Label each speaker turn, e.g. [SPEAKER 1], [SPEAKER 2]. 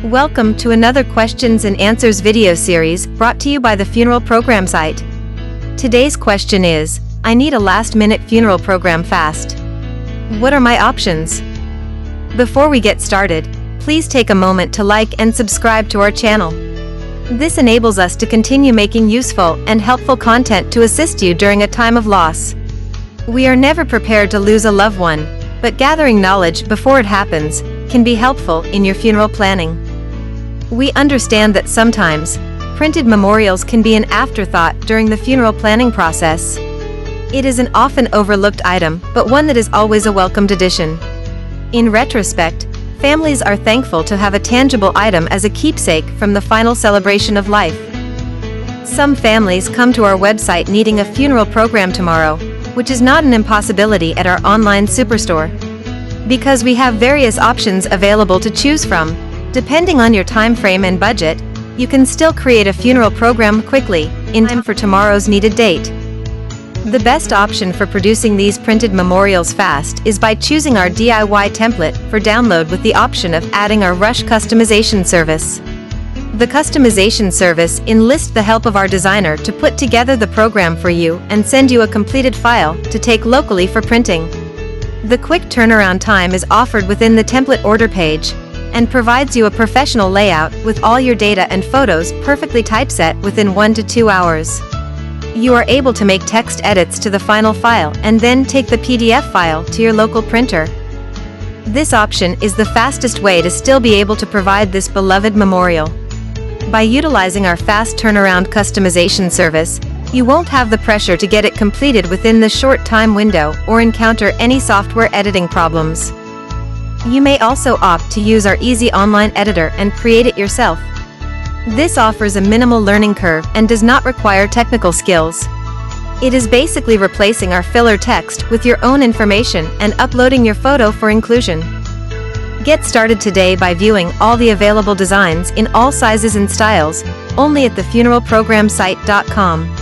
[SPEAKER 1] Welcome to another questions and answers video series brought to you by the Funeral Program site. Today's question is, I need a last-minute funeral program fast. What are my options? Before we get started, please take a moment to like and subscribe to our channel. This enables us to continue making useful and helpful content to assist you during a time of loss. We are never prepared to lose a loved one, but gathering knowledge before it happens can be helpful in your funeral planning. We understand that sometimes, printed memorials can be an afterthought during the funeral planning process. It is an often overlooked item, but one that is always a welcomed addition. In retrospect, families are thankful to have a tangible item as a keepsake from the final celebration of life. Some families come to our website needing a funeral program tomorrow, which is not an impossibility at our online superstore. Because we have various options available to choose from, depending on your time frame and budget, you can still create a funeral program quickly, in time for tomorrow's needed date. The best option for producing these printed memorials fast is by choosing our DIY template for download with the option of adding our Rush customization service. The customization service enlists the help of our designer to put together the program for you and send you a completed file to take locally for printing. The quick turnaround time is offered within the template order page and provides you a professional layout with all your data and photos perfectly typeset within 1 to 2 hours. You are able to make text edits to the final file and then take the PDF file to your local printer. This option is the fastest way to still be able to provide this beloved memorial. By utilizing our fast turnaround customization service, you won't have the pressure to get it completed within the short time window or encounter any software editing problems. You may also opt to use our easy online editor and create it yourself. This offers a minimal learning curve and does not require technical skills. It is basically replacing our filler text with your own information and uploading your photo for inclusion. Get started today by viewing all the available designs in all sizes and styles, only at thefuneralprogramsite.com.